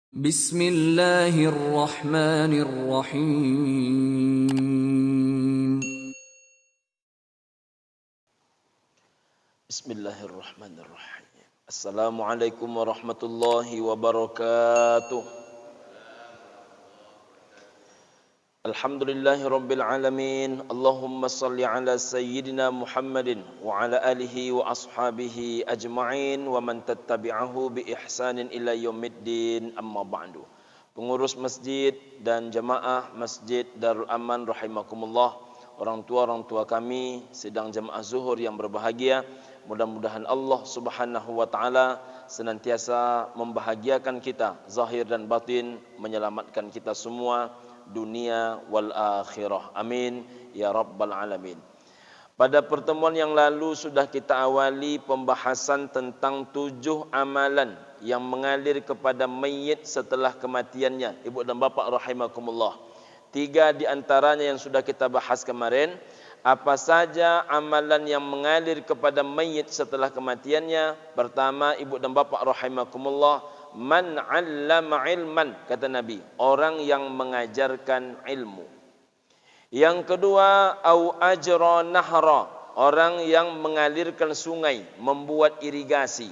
Bismillahirrahmanirrahim. Bismillahirrahmanirrahim. Assalamualaikum warahmatullahi wabarakatuh. Alhamdulillahi rabbil alamin. Allahumma salli ala sayyidina Muhammadin wa ala alihi wa ashabihi ajma'in wa man tattabi'ahu bi ihsanin ila yaumiddin, amma ba'du. Pengurus masjid dan jamaah Masjid Darul Aman rahimakumullah, orang tua kami sidang jamaah zuhur yang berbahagia, mudah-mudahan Allah Subhanahu wa taala senantiasa membahagiakan kita zahir dan batin, menyelamatkan kita semua dunia wal akhirah. Amin ya rabbal alamin. Pada pertemuan yang lalu sudah kita awali pembahasan tentang 7 amalan yang mengalir kepada mayit setelah kematiannya. Ibu dan bapa rahimakumullah. 3 di antaranya yang sudah kita bahas kemarin. Apa saja amalan yang mengalir kepada mayit setelah kematiannya? Pertama, ibu dan bapa rahimakumullah, man 'allama ilman, kata Nabi, orang yang mengajarkan ilmu. Yang kedua, au ajra nahra, orang yang mengalirkan sungai, membuat irigasi.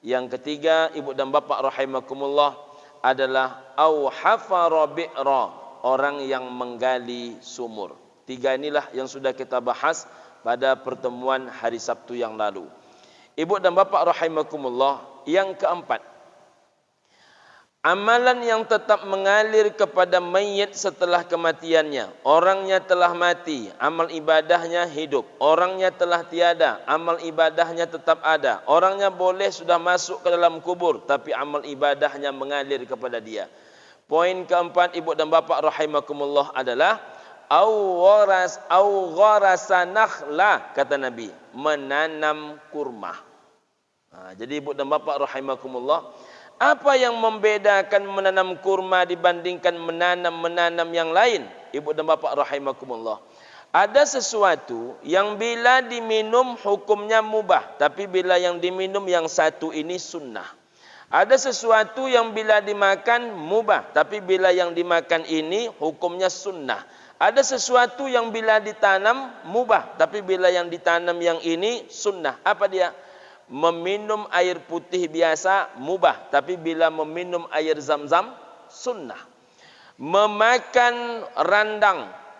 Yang ketiga, ibu dan bapa rahimakumullah, adalah au hafara bi'ra, orang yang menggali sumur. 3 inilah yang sudah kita bahas pada pertemuan hari Sabtu yang lalu. Ibu dan bapa rahimakumullah, yang keempat, amalan yang tetap mengalir kepada mayit setelah kematiannya. Orangnya telah mati, amal ibadahnya hidup. Orangnya telah tiada, amal ibadahnya tetap ada. Orangnya boleh sudah masuk ke dalam kubur, tapi amal ibadahnya mengalir kepada dia. Poin keempat, ibu dan bapa rahimakumullah, adalah au gharasa nakhla, kata Nabi, menanam kurma. Jadi ibu dan bapa rahimakumullah, apa yang membedakan menanam kurma dibandingkan menanam yang lain? Ibu dan bapa rahimakumullah, ada sesuatu yang bila diminum hukumnya mubah, tapi bila yang diminum yang satu ini sunnah. Ada sesuatu yang bila dimakan mubah, tapi bila yang dimakan ini hukumnya sunnah. Ada sesuatu yang bila ditanam mubah, tapi bila yang ditanam yang ini sunnah. Apa dia? Meminum air putih biasa mubah, tapi bila meminum air zam-zam sunnah. Memakan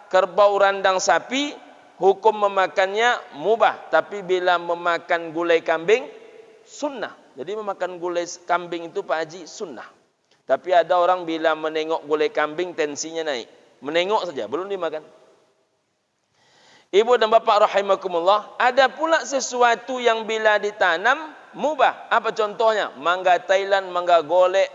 kerbau randang sapi, hukum memakannya mubah, tapi bila memakan gulai kambing sunnah. Jadi memakan gulai kambing itu Pak Haji sunnah. Tapi ada orang bila menengok gulai kambing tensinya naik. Menengok saja, belum dimakan. Ibu dan bapa rahimakumullah, ada pula sesuatu yang bila ditanam mubah. Apa contohnya? Mangga Thailand, mangga golek,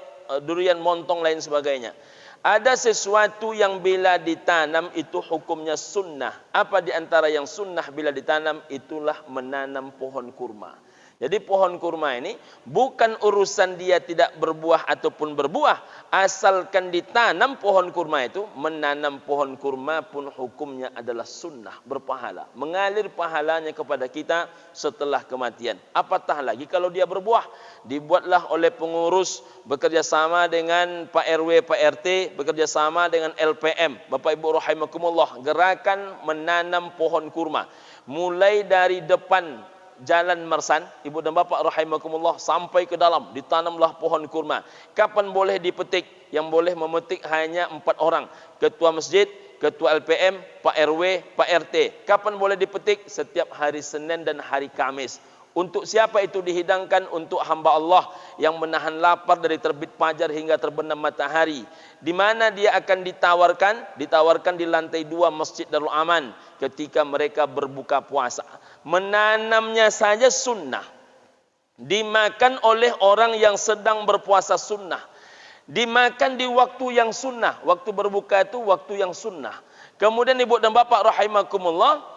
durian montong lain sebagainya. Ada sesuatu yang bila ditanam itu hukumnya sunnah. Apa di antara yang sunnah bila ditanam? Itulah menanam pohon kurma. Jadi pohon kurma ini bukan urusan dia tidak berbuah ataupun berbuah. Asalkan ditanam pohon kurma itu, menanam pohon kurma pun hukumnya adalah sunnah, berpahala. Mengalir pahalanya kepada kita setelah kematian. Apatah lagi kalau dia berbuah. Dibuatlah oleh pengurus, bekerjasama dengan Pak RW, Pak RT, bekerjasama dengan LPM, Bapak Ibu rahimakumullah, gerakan menanam pohon kurma. Mulai dari depan Jalan Marsan, ibu dan bapa rahimakumullah, sampai ke dalam ditanamlah pohon kurma. Kapan boleh dipetik? Yang boleh memetik hanya 4 orang. Ketua masjid, ketua LPM, Pak RW, Pak RT. Kapan boleh dipetik? Setiap hari Senin dan hari Kamis. Untuk siapa itu dihidangkan? Untuk hamba Allah yang menahan lapar dari terbit fajar hingga terbenam matahari. Di mana dia akan ditawarkan? Ditawarkan di lantai 2 Masjid Darul Aman ketika mereka berbuka puasa. Menanamnya saja sunnah. Dimakan oleh orang yang sedang berpuasa sunnah. Dimakan di waktu yang sunnah. Waktu berbuka itu waktu yang sunnah. Kemudian ibu dan bapak rahimakumullah,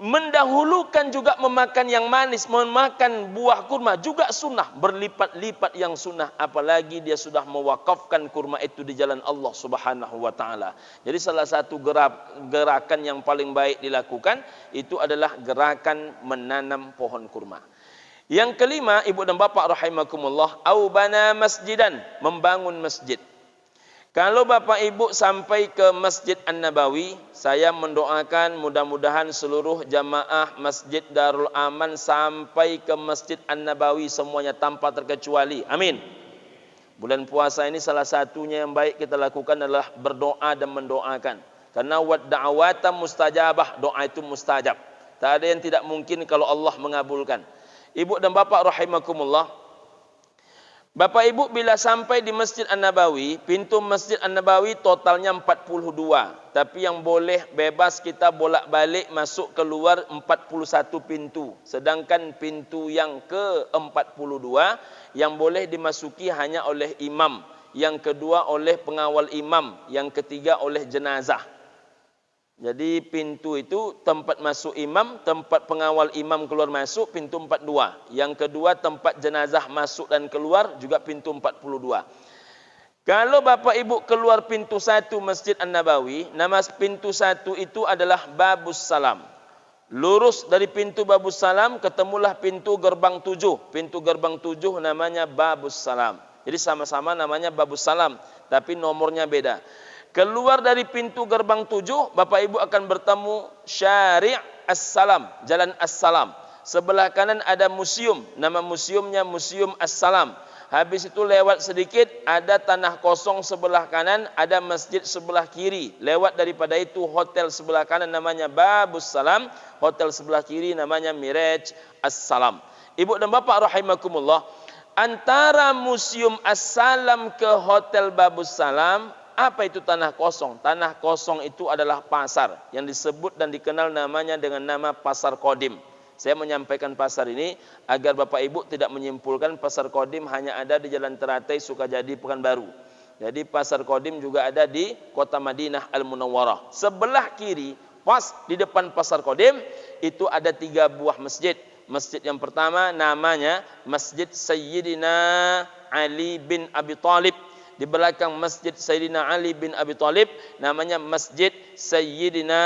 mendahulukan juga memakan yang manis, memakan buah kurma juga sunnah, berlipat-lipat yang sunnah, apalagi dia sudah mewakafkan kurma itu di jalan Allah Subhanahu wa taala. Jadi salah satu gerakan yang paling baik dilakukan itu adalah gerakan menanam pohon kurma. Yang kelima, ibu dan bapak rahimakumullah, au bana masjidan, membangun masjid. Kalau bapak ibu sampai ke Masjid An-Nabawi, saya mendoakan mudah-mudahan seluruh jamaah Masjid Darul Aman sampai ke Masjid An-Nabawi semuanya tanpa terkecuali. Amin. Bulan puasa ini salah satunya yang baik kita lakukan adalah berdoa dan mendoakan. Karena wad da'awata mustajabah, doa itu mustajab. Tak ada yang tidak mungkin kalau Allah mengabulkan. Ibu dan bapak rahimakumullah, bapak ibu bila sampai di Masjid An-Nabawi, pintu Masjid An-Nabawi totalnya 42. Tapi yang boleh bebas kita bolak-balik masuk keluar 41 pintu. Sedangkan pintu yang ke-42 yang boleh dimasuki hanya oleh imam. Yang kedua oleh pengawal imam. Yang ketiga oleh jenazah. Jadi pintu itu tempat masuk imam, tempat pengawal imam keluar masuk, pintu 42. Yang kedua tempat jenazah masuk dan keluar, juga pintu 42. Kalau bapak ibu keluar pintu 1 Masjid An-Nabawi, nama pintu 1 itu adalah Babus Salam. Lurus dari pintu Babus Salam, ketemulah pintu gerbang 7. Pintu gerbang 7 namanya Babus Salam. Jadi sama-sama namanya Babus Salam, tapi nomornya beda. Keluar dari pintu gerbang 7, bapak ibu akan bertemu Syari' As-Salam, Jalan As-Salam. Sebelah kanan ada museum, nama museumnya Museum As-Salam. Habis itu lewat sedikit ada tanah kosong sebelah kanan, ada masjid sebelah kiri. Lewat daripada itu hotel sebelah kanan namanya Babus Salam, hotel sebelah kiri namanya Miraj As-Salam. Ibu dan bapak rahimakumullah, antara Museum As-Salam ke hotel Babus Salam, apa itu tanah kosong? Tanah kosong itu adalah pasar yang disebut dan dikenal namanya dengan nama Pasar Kodim. Saya menyampaikan pasar ini agar bapak ibu tidak menyimpulkan Pasar Kodim hanya ada di Jalan Teratai, Sukajadi, Pekanbaru. Jadi Pasar Kodim juga ada di kota Madinah Al-Munawwarah. Sebelah kiri, pas di depan Pasar Kodim, itu ada 3 buah masjid. Masjid yang pertama namanya Masjid Sayyidina Ali bin Abi Thalib. Di belakang Masjid Sayyidina Ali bin Abi Thalib namanya Masjid Sayyidina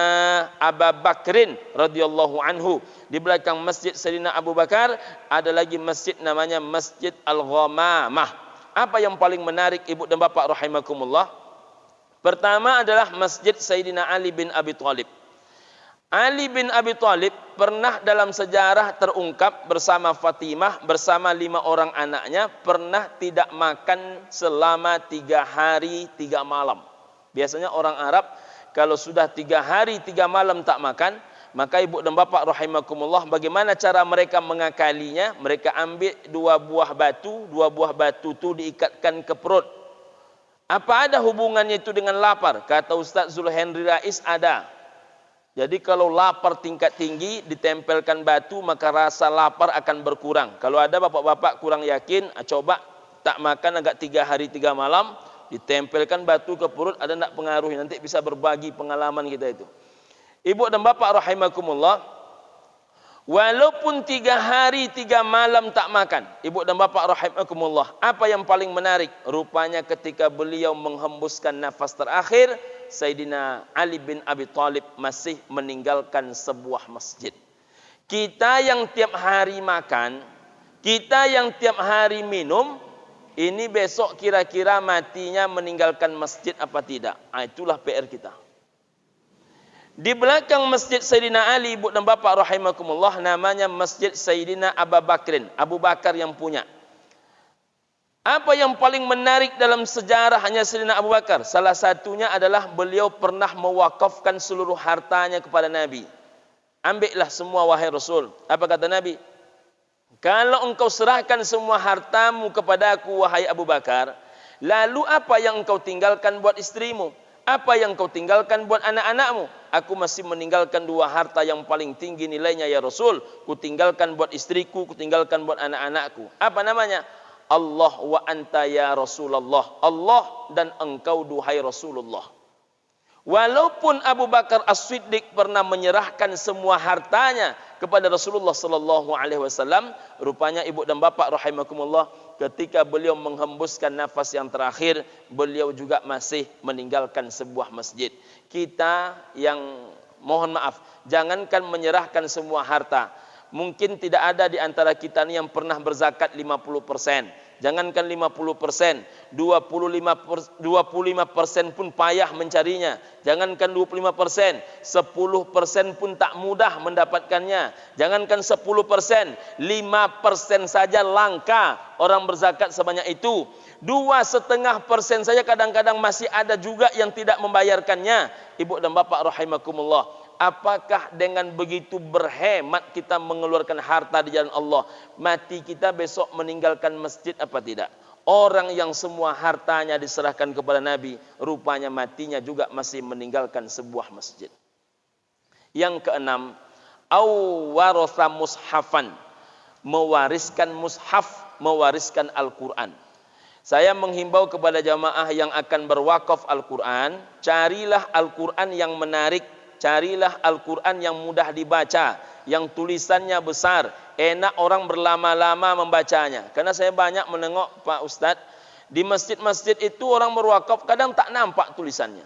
Abu Bakrin radhiyallahu anhu. Di belakang Masjid Sayyidina Abu Bakar ada lagi masjid namanya Masjid Al-Ghamamah. Apa yang paling menarik ibu dan bapak rahimakumullah? Pertama adalah Masjid Sayyidina Ali bin Abi Thalib. Ali bin Abi Thalib pernah dalam sejarah terungkap bersama Fatimah, bersama 5 orang anaknya, pernah tidak makan selama 3 hari 3 malam. Biasanya orang Arab kalau sudah 3 hari 3 malam tak makan, maka ibu dan bapak rahimakumullah, bagaimana cara mereka mengakalinya? Mereka ambil 2 buah batu itu diikatkan ke perut. Apa ada hubungannya itu dengan lapar? Kata Ustaz Zulhenri Rais, ada. Jadi kalau lapar tingkat tinggi ditempelkan batu maka rasa lapar akan berkurang. Kalau ada bapak-bapak kurang yakin, coba tak makan agak 3 hari 3 malam, ditempelkan batu ke perut, ada tak pengaruhnya? Nanti bisa berbagi pengalaman kita itu. Ibu dan bapak rahimakumullah, walaupun 3 hari 3 malam tak makan, ibu dan bapak rahimakumullah, apa yang paling menarik? Rupanya ketika beliau menghembuskan nafas terakhir, Sayyidina Ali bin Abi Thalib masih meninggalkan sebuah masjid. Kita yang tiap hari makan, kita yang tiap hari minum, ini besok kira-kira matinya meninggalkan masjid apa tidak? Itulah PR kita. Di belakang Masjid Sayyidina Ali, ibu dan bapak rahimakumullah, namanya Masjid Sayyidina Abu Bakrin, Abu Bakar yang punya. Apa yang paling menarik dalam sejarah hanya Sayyidina Abu Bakar? Salah satunya adalah beliau pernah mewakafkan seluruh hartanya kepada Nabi. Ambillah semua wahai Rasul. Apa kata Nabi? Kalau engkau serahkan semua hartamu kepadaku wahai Abu Bakar, lalu apa yang engkau tinggalkan buat istrimu? Apa yang engkau tinggalkan buat anak-anakmu? Aku masih meninggalkan 2 harta yang paling tinggi nilainya ya Rasul. Ku tinggalkan buat istriku, ku tinggalkan buat anak-anakku. Apa namanya? Allah wa anta ya Rasulullah. Allah dan engkau duhai Rasulullah. Walaupun Abu Bakar As-Siddiq pernah menyerahkan semua hartanya kepada Rasulullah sallallahu alaihi wasallam, rupanya ibu dan bapak rahimakumullah, ketika beliau menghembuskan nafas yang terakhir, beliau juga masih meninggalkan sebuah masjid. Kita yang mohon maaf, jangankan menyerahkan semua harta, Mungkin tidak ada di antara kita ni yang pernah berzakat 50%. Jangankan 50%, 25% pun payah mencarinya. Jangankan 25%, 10% pun tak mudah mendapatkannya. Jangankan 10%, 5% saja langka orang berzakat sebanyak itu. 2,5% saja kadang-kadang masih ada juga yang tidak membayarkannya. Ibu dan bapak rahimakumullah. Apakah dengan begitu berhemat kita mengeluarkan harta di jalan Allah, mati kita besok meninggalkan masjid apa tidak? Orang yang semua hartanya diserahkan kepada Nabi, rupanya matinya juga masih meninggalkan sebuah masjid. Yang keenam, au waratha mushafan, mewariskan mushaf, mewariskan Al-Quran. Saya menghimbau kepada jamaah yang akan berwakaf Al-Quran, carilah Al-Quran yang menarik. Carilah Al-Quran yang mudah dibaca, yang tulisannya besar, enak orang berlama-lama membacanya. Karena saya banyak menengok Pak Ustadz, di masjid-masjid itu orang berwakaf kadang tak nampak tulisannya.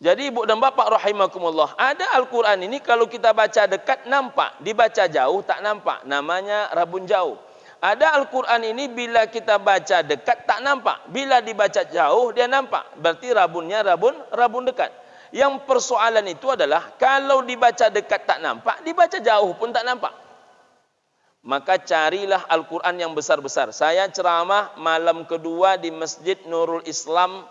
Jadi ibu dan bapak rahimakumullah, ada Al-Quran ini kalau kita baca dekat nampak, dibaca jauh tak nampak, namanya rabun jauh. Ada Al-Quran ini bila kita baca dekat tak nampak, bila dibaca jauh dia nampak, berarti rabunnya rabun dekat. Yang persoalan itu adalah kalau dibaca dekat tak nampak, dibaca jauh pun tak nampak. Maka carilah Al-Quran yang besar-besar. Saya ceramah malam kedua di Masjid Nurul Islam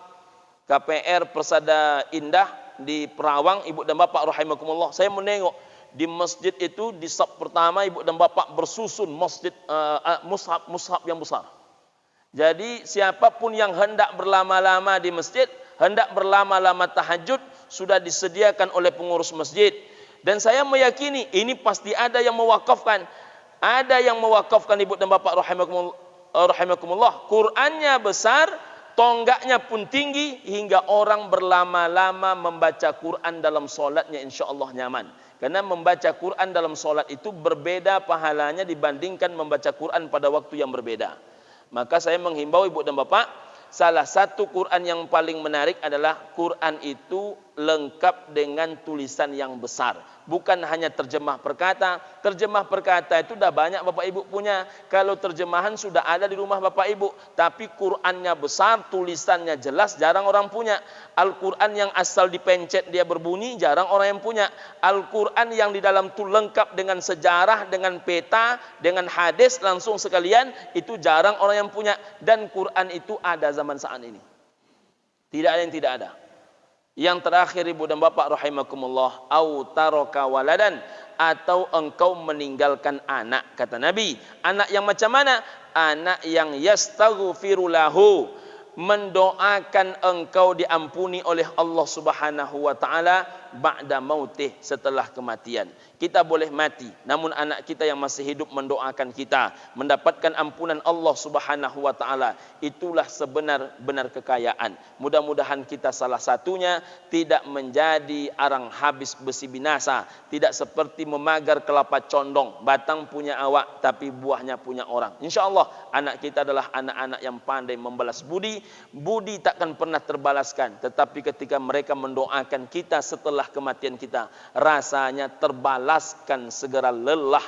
KPR Persada Indah di Perawang, ibu dan bapak rahimakumullah. Saya menengok di masjid itu di saf pertama ibu dan bapak bersusun masjid mushaf yang besar. Jadi siapapun yang hendak berlama-lama di masjid, hendak berlama-lama tahajud, sudah disediakan oleh pengurus masjid. Dan saya meyakini ini pasti ada yang mewakafkan. Ada yang mewakafkan ibu dan bapak rahimakumullah. Qurannya besar, tonggaknya pun tinggi, hingga orang berlama-lama membaca Quran dalam solatnya insyaAllah nyaman. Karena membaca Quran dalam solat itu berbeda pahalanya dibandingkan membaca Quran pada waktu yang berbeda. Maka saya menghimbau ibu dan bapak, salah satu Quran yang paling menarik adalah Quran itu lengkap dengan tulisan yang besar. Bukan hanya terjemah perkata. Terjemah perkata itu dah banyak bapak ibu punya. Kalau terjemahan sudah ada di rumah bapak ibu. Tapi Qurannya besar, tulisannya jelas, jarang orang punya. Al-Quran yang asal dipencet dia berbunyi, jarang orang yang punya. Al-Quran yang di dalam itu lengkap dengan sejarah, dengan peta, dengan hadis langsung sekalian, itu jarang orang yang punya. Dan Quran itu ada zaman saat ini. Tidak ada yang tidak ada. Yang terakhir ibu dan bapak rahimakumullah, au taraka waladan, atau engkau meninggalkan anak, kata Nabi. Anak yang macam mana? Anak yang yastaghfiru lahu, mendoakan engkau diampuni oleh Allah Subhanahu wa taala ba'da mautih, setelah kematian. Kita boleh mati, namun anak kita yang masih hidup mendoakan kita mendapatkan ampunan Allah Subhanahu wa taala. Itulah sebenar-benar kekayaan. Mudah-mudahan kita salah satunya tidak menjadi arang habis besi binasa, tidak seperti memagar kelapa condong, batang punya awak tapi buahnya punya orang. Insyaallah anak kita adalah anak-anak yang pandai membalas budi. Budi takkan pernah terbalaskan, tetapi ketika mereka mendoakan kita setelah kematian kita, rasanya terbalaskan segala lelah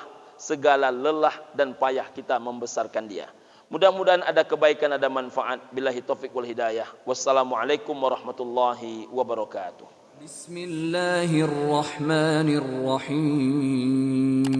dan payah kita membesarkan dia. Mudah-mudahan ada kebaikan, ada manfaat. Billahi taufiq wal hidayah. Wassalamualaikum warahmatullahi wabarakatuh. Bismillahirrahmanirrahim.